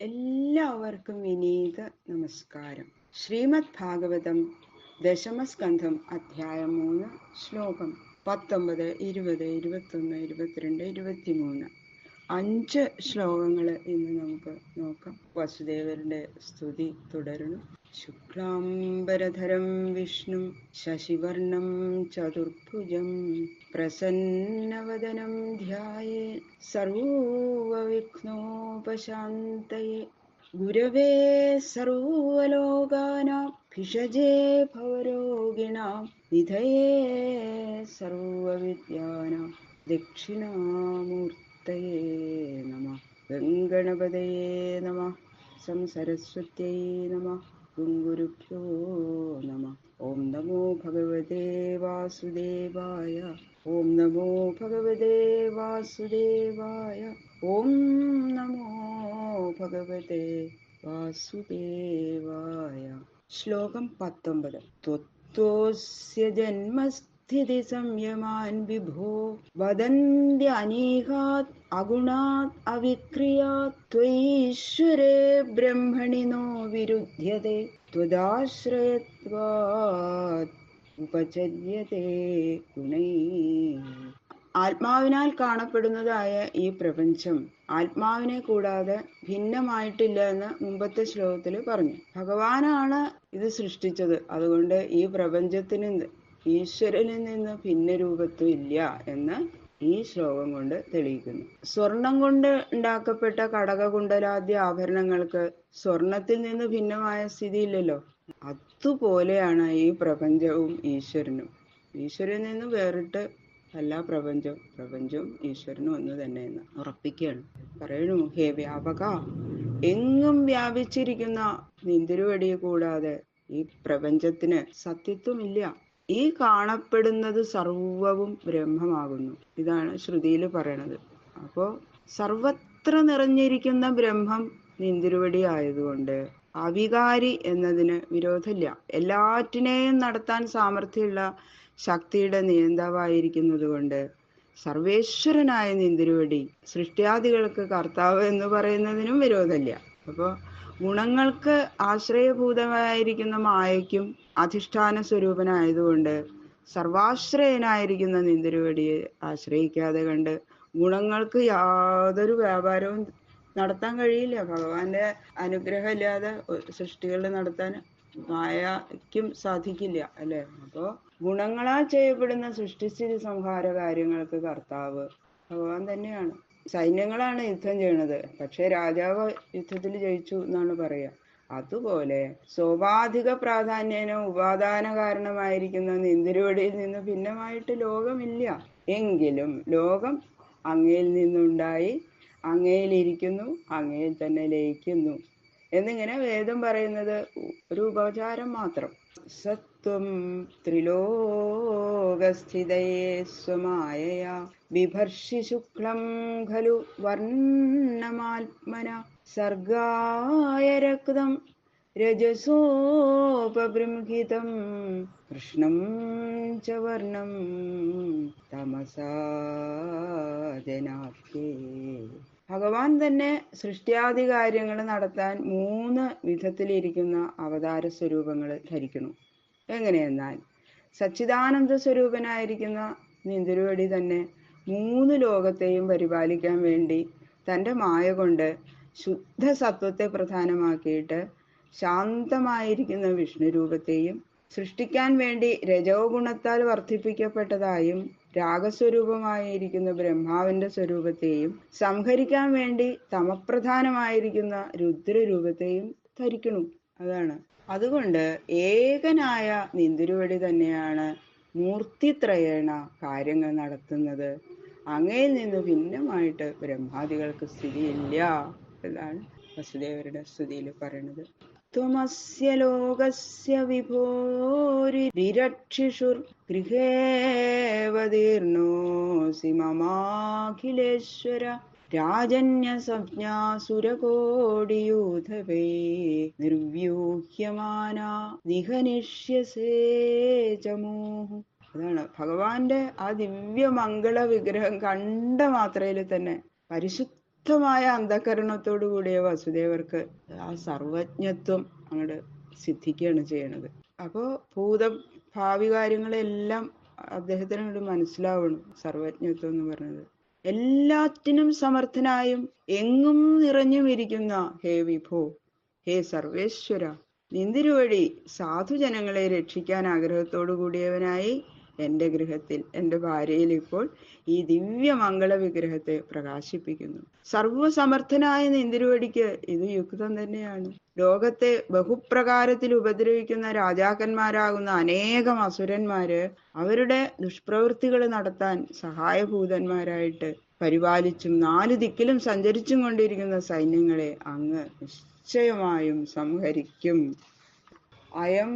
എല്ലാവർക്കും വിനീത നമസ്കാരം. ശ്രീമദ് ഭാഗവതം ദശമസ്കന്ധം അധ്യായം 3 ശ്ലോകം 19, 20, 21, 22, 23 5 ശ്ലോകങ്ങൾ ഇന്ന് നമുക്ക് നോക്കാം. വസുദേവരുടെ സ്തുതി തുടരുന്നു. ശുക്ലാംബരധരം വിഷ്ണു ശശിവർണം ചതുർഭുജം പ്രസന്നവദനം ധ്യായേ സർവവിഘ്നോപശാന്തയേ ഗുരവേ സർവലോകാനാം ഭിഷജേ ഭവരോഗിണാം നിധയേ സർവവിദ്യാനാം ദക്ഷിണാമൂർത്തയേ നമഃ. ഗംഗണപതയേ നമഃ. സംസരസ്വത്യൈ നമഃ. ഗുരുഭ്യോ നമഃ. ഓം നമോ ഭഗവതേ വാസുദേവായ. ഓം നമോ ഭഗവതേ വാസുദേവായ. ഓം നമോ ഭഗവതേ വാസുദേവായ. ശ്ലോകം 19. ത്വത്തോസ്യ ജന്മസ്ഥിതി സംയമാൻ വിഭോ വദന്ത്യനീകാത് അഗുണാത് അവിക്രിയാത് ത്വയീശ്വരേ ബ്രഹ്മണി നോ വിരുധ്യതേ ത്വദാശ്രയത്വാത് ഉപചര്യതേ ഗുണൈഃ. ആത്മാവിനാൽ കാണപ്പെടുന്നതായ ഈ പ്രപഞ്ചം ആത്മാവിനെ കൂടാതെ ഭിന്നമായിട്ടില്ല എന്ന് മുമ്പത്തെ ശ്ലോകത്തിൽ പറഞ്ഞു. ഭഗവാനാണ് ഇത് സൃഷ്ടിച്ചത്. അതുകൊണ്ട് ഈ പ്രപഞ്ചത്തിന് ഈശ്വരനിൽ നിന്ന് ഭിന്ന രൂപത്വം ഇല്ല എന്ന് ഈ ശ്ലോകം കൊണ്ട് തെളിയിക്കുന്നു. സ്വർണം കൊണ്ട് ഉണ്ടാക്കപ്പെട്ട കടകകുണ്ടലാദ്യ ആഭരണങ്ങൾക്ക് സ്വർണത്തിൽ നിന്ന് ഭിന്നമായ സ്ഥിതിയില്ലല്ലോ. അതുപോലെയാണ് ഈ പ്രപഞ്ചവും ഈശ്വരനും. ഈശ്വരനിൽ നിന്ന് വേറിട്ട് അല്ല പ്രപഞ്ചവും ഈശ്വരനും ഒന്ന് തന്നെ എന്ന് ഉറപ്പിക്കുകയാണ്. പറയണു, ഹേ വ്യാപക, എങ്ങും വ്യാപിച്ചിരിക്കുന്ന നിന്തിരുവടിയെ കൂടാതെ ഈ പ്രപഞ്ചത്തിന് സത്യത്വമില്ല. ഈ കാണപ്പെടുന്നത് സർവവും ബ്രഹ്മമാകുന്നു. ഇതാണ് ശ്രുതിയിൽ പറയണത്. അപ്പോ സർവത്ര നിറഞ്ഞിരിക്കുന്ന ബ്രഹ്മം നിന്തിരുവടി ആയതുകൊണ്ട് അവികാരി എന്നതിന് വിരോധമില്ല. എല്ലാറ്റിനെയും നടത്താൻ സാമർഥ്യമുള്ള ശക്തിയുടെ നിയന്താവായിരിക്കുന്നത് കൊണ്ട് സർവേശ്വരനായ നിന്തിരുവടി സൃഷ്ടിയാദികൾക്ക് കർത്താവ് എന്ന് പറയുന്നതിനും വിരോധമില്ല. അപ്പോൾ ഗുണങ്ങൾക്ക് ആശ്രയഭൂതമായിരിക്കുന്ന മായയ്ക്കും അധിഷ്ഠാന സ്വരൂപനായതുകൊണ്ട് സർവാശ്രയനായിരിക്കുന്ന നിന്തിരുവടിയെ ആശ്രയിക്കാതെ കണ്ട് ഗുണങ്ങൾക്ക് യാതൊരു വ്യാപാരവും നടത്താൻ കഴിയില്ല. ഭഗവാന്റെ അനുഗ്രഹം ഇല്ലാതെ സൃഷ്ടികൾ നടത്താൻ മായയ്ക്കും സാധിക്കില്ല, അല്ലെ? അപ്പോ ഗുണങ്ങളാൽ ചെയ്യപ്പെടുന്ന സൃഷ്ടിസ്ഥിതി സംഹാര കാര്യങ്ങൾക്ക് കർത്താവ് ഭഗവാൻ തന്നെയാണ്. സൈന്യങ്ങളാണ് യുദ്ധം ചെയ്യണത്, പക്ഷെ രാജാവ് യുദ്ധത്തിൽ ജയിച്ചു എന്നാണ് പറയാ. അതുപോലെ സ്വാഭാവിക പ്രാധാന്യേന ഉപാദാന കാരണമായിരിക്കുന്ന നിന്തിരുവടിയിൽ നിന്ന് ഭിന്നമായിട്ട് ലോകമില്ല. എങ്കിലും ലോകം അങ്ങയിൽ നിന്നുണ്ടായി, അങ്ങയിലിരിക്കുന്നു, അങ്ങയിൽ തന്നെ ലയിക്കുന്നു എന്നിങ്ങനെ വേദം പറയുന്നത് ഒരു ഉപചാരം മാത്രം. സത്വം ത്രിലോകസ്ഥിതയേ സ്വമായയാ ബിഭർഷി ശുക്ലം ഖലു വർണ്ണമാത്മന സർഗായ രക്തം രജസോപബൃംഹിതം കൃഷ്ണം ച വർണ്ണം തമസാ ജനാഭ്യേ. ഭഗവാൻ തന്നെ സൃഷ്ടിയാദി കാര്യങ്ങൾ നടത്താൻ 3 വിധത്തിലിരിക്കുന്ന അവതാര സ്വരൂപങ്ങൾ ധരിക്കുന്നു. എങ്ങനെയെന്നാൽ സച്ചിദാനന്ദ സ്വരൂപനായിരിക്കുന്ന നിന്തിരുവടി തന്നെ 3 ലോകത്തെയും പരിപാലിക്കാൻ വേണ്ടി തൻ്റെ മായ കൊണ്ട് ശുദ്ധ സത്വത്തെ പ്രധാനമാക്കിയിട്ട് ശാന്തമായിരിക്കുന്ന വിഷ്ണു രൂപത്തെയും സൃഷ്ടിക്കാൻ വേണ്ടി രജോ ഗുണത്താൽ വർദ്ധിപ്പിക്കപ്പെട്ടതായും രാഗസ്വരൂപമായിരിക്കുന്ന ബ്രഹ്മാവിന്റെ സ്വരൂപത്തെയും സംഹരിക്കാൻ വേണ്ടി തമപ്രധാനമായിരിക്കുന്ന രുദ്രരൂപത്തെയും ധരിക്കുന്നു. അതാണ്. അതുകൊണ്ട് ഏകനായ നിന്തിരുവടി തന്നെയാണ് മൂർത്തിത്രയേണ കാര്യങ്ങൾ നടത്തുന്നത്. അങ്ങയിൽ നിന്ന് ഭിന്നമായിട്ട് ബ്രഹ്മാദികൾക്ക് സ്ഥിതിയില്ല എന്നാണ് വസുദേവരുടെ സ്തുതിയിൽ പറയുന്നത്. ത്വമസ്യ ലോകസ്യ വിഭോരിരക്ഷിഷുർ ഗൃഹേവതീർണോസി മമാഖിലേശ്വര രാജന്യസംജ്ഞാസുരകോടിയൂഥവേ നിർവ്യൂഹ്യമാനാ നിഹനിഷ്യസേ ചമൂഹു. അതാണ് ഭഗവാന്റെ ആ ദിവ്യമംഗള വിഗ്രഹം കണ്ട മാത്രയിൽ തന്നെ പരിശുദ്ധ ശുദ്ധമായ അന്ധകരണത്തോടു കൂടിയ വസുദേവർക്ക് ആ സർവജ്ഞത്വം അങ്ങോട്ട് സിദ്ധിക്കുകയാണ് ചെയ്യണത്. അപ്പോൾ ഭാവി കാര്യങ്ങളെല്ലാം അദ്ദേഹത്തിന് അങ്ങോട്ട് മനസ്സിലാവണം. സർവജ്ഞത്വം എന്ന് പറയുന്നത് എല്ലാറ്റിനും സമർത്ഥനായും എങ്ങും നിറഞ്ഞും ഇരിക്കുന്ന ഹേ വിഭോ, ഹേ സർവേശ്വര, നിന്തിരുവഴി സാധുജനങ്ങളെ രക്ഷിക്കാൻ ആഗ്രഹത്തോടു കൂടിയവനായി എൻ്റെ ഗൃഹത്തിൽ, എൻ്റെ ഭാര്യയിൽ ഇപ്പോൾ ഈ ദിവ്യമംഗള വിഗ്രഹത്തെ പ്രകാശിപ്പിക്കുന്നു. സർവസമർത്ഥനായ നിന്തിരുവടിക്ക് ഇത് യുക്തം തന്നെയാണ്. ലോകത്തെ ബഹുപ്രകാരത്തിൽ ഉപദ്രവിക്കുന്ന രാജാക്കന്മാരാകുന്ന അനേകം അസുരന്മാര് അവരുടെ ദുഷ്പ്രവൃത്തികൾ നടത്താൻ സഹായഭൂതന്മാരായിട്ട് പരിപാലിച്ചും 4 ദിക്കിലും സഞ്ചരിച്ചും കൊണ്ടിരിക്കുന്ന സൈന്യങ്ങളെ അങ്ങ് നിശ്ചയമായും സംഹരിക്കും. അയം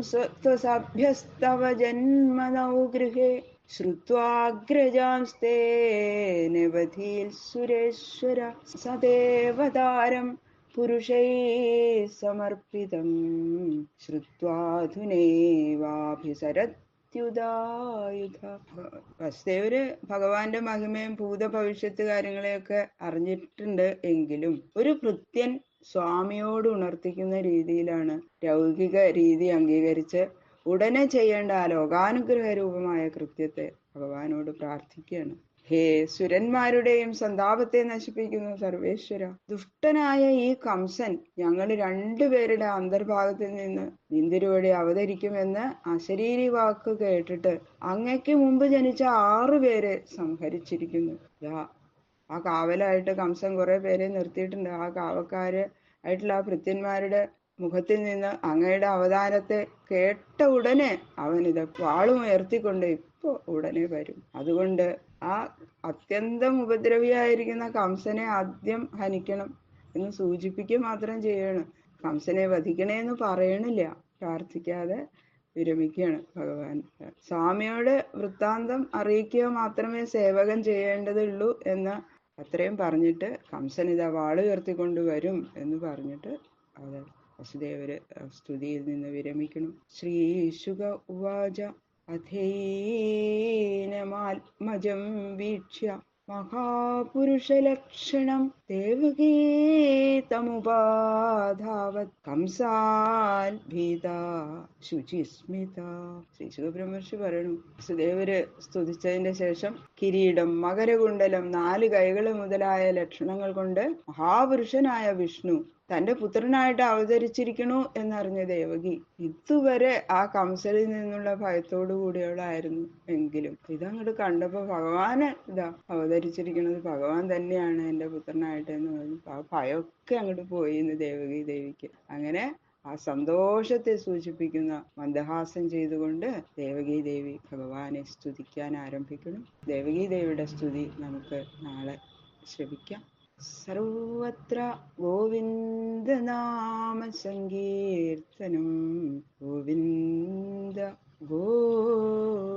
സ്വസഭ്യസ്തവ ജന്മനൗ ഗൃഹേ ശ്രുത്വാഗ്രജാംസ്തേ നിവധീൽ സുരേശ്വര സദേവതാരം പുരുഷൈ സമർപ്പിതം ശ്രുത്വാധുനൈവാഭിസരത്യുദായുധ. വസുദേവര് ഭഗവാന്റെ മഹിമയും ഭൂതഭവിഷ്യത്ത് കാര്യങ്ങളെയൊക്കെ അറിഞ്ഞിട്ടുണ്ട്. എങ്കിലും ഒരു ഭൃത്യൻ സ്വാമിയോട് ഉണർത്തിക്കുന്ന രീതിയിലാണ് ലൗകിക രീതി അംഗീകരിച്ച് ഉടനെ ചെയ്യേണ്ട ആ ലോകാനുഗ്രഹ രൂപമായ കൃത്യത്തെ ഭഗവാനോട് പ്രാർത്ഥിക്കുകയാണ്. ഹേ സുരന്മാരുടെയും സന്താപത്തെ നശിപ്പിക്കുന്ന സർവേശ്വര, ദുഷ്ടനായ ഈ കംസൻ ഞങ്ങൾ 2 പേരുടെ അന്തർഭാഗത്തിൽ നിന്ന് നിന്തിരുവഴി അവതരിക്കുമെന്ന് അശരീരി വാക്ക് കേട്ടിട്ട് അങ്ങയ്ക്ക് മുമ്പ് ജനിച്ച 6 പേരെ സംഹരിച്ചിരിക്കുന്നു. ആ കാവലായിട്ട് കംസൻ കുറെ പേരെ നിർത്തിയിട്ടുണ്ട്. ആ കാവക്കാര് ആയിട്ടുള്ള ആ ഭൃത്യന്മാരുടെ മുഖത്തിൽ നിന്ന് അങ്ങയുടെ അവതാരത്തെ കേട്ട ഉടനെ അവനിത് വാളും ഉയർത്തിക്കൊണ്ട് ഇപ്പൊ ഉടനെ വരും. അതുകൊണ്ട് ആ അത്യന്തം ഉപദ്രവിയായിരിക്കുന്ന കംസനെ ആദ്യം ഹനിക്കണം എന്ന് സൂചിപ്പിക്കുക മാത്രം ചെയ്യണം. കംസനെ വധിക്കണേന്ന് പറയണില്ല. പ്രാർത്ഥിക്കാതെ വിരമിക്കുകയാണ് ഭഗവാൻ. സ്വാമിയോട് വൃത്താന്തം അറിയിക്കുക മാത്രമേ സേവകൻ ചെയ്യേണ്ടതുള്ളൂ എന്ന് അത്രയും പറഞ്ഞിട്ട് കംസൻ ഇതാ വാള് ഉയർത്തിക്കൊണ്ട് വരും എന്ന് പറഞ്ഞിട്ട് അത് വസുദേവര് സ്തുതിയിൽ നിന്ന് വിരമിക്കണം. ശ്രീശുക ഉവാച അഥൈനമാത്മജം വീക്ഷ്യ മഹാപുരുഷലക്ഷണം ദേവകീ തമുപാധാവത് കംസാൽ ഭീതാ ശുചിസ്മിത. ശ്രീശുഖബ്രഹ്മർഷി പറയണു, വസുദേവര് സ്തുതിച്ചതിന്റെ ശേഷം കിരീടം, മകരകുണ്ടലം, 4 കൈകൾ മുതലായ ലക്ഷണങ്ങൾ കൊണ്ട് മഹാപുരുഷനായ വിഷ്ണു തന്റെ പുത്രനായിട്ട് അവതരിച്ചിരിക്കണു എന്നറിഞ്ഞ ദേവകി ഇതുവരെ ആ കംസരിൽ നിന്നുള്ള ഭയത്തോടു കൂടിയവളായിരുന്നു. എങ്കിലും ഇതങ്ങോട്ട് കണ്ടപ്പോ ഭഗവാന് ഇതാ അവതരിച്ചിരിക്കുന്നത് ഭഗവാൻ തന്നെയാണ് എന്റെ പുത്രനായിട്ട് എന്ന് പറഞ്ഞു. ആ ഭയമൊക്കെ അങ്ങോട്ട് പോയി എന്ന് ദേവകി ദേവിക്ക്. അങ്ങനെ ആ സന്തോഷത്തെ സൂചിപ്പിക്കുന്ന മന്ദഹാസം ചെയ്തുകൊണ്ട് ദേവകി ദേവി ഭഗവാനെ സ്തുതിക്കാൻ ആരംഭിക്കണം. ദേവകി ദേവിയുടെ സ്തുതി നമുക്ക് നാളെ ശ്രവിക്കാം. സർവത്ര ഗോവിന്ദനാമ സങ്കീർത്തനം ഗോവിന്ദ ഗോവിന്ദ.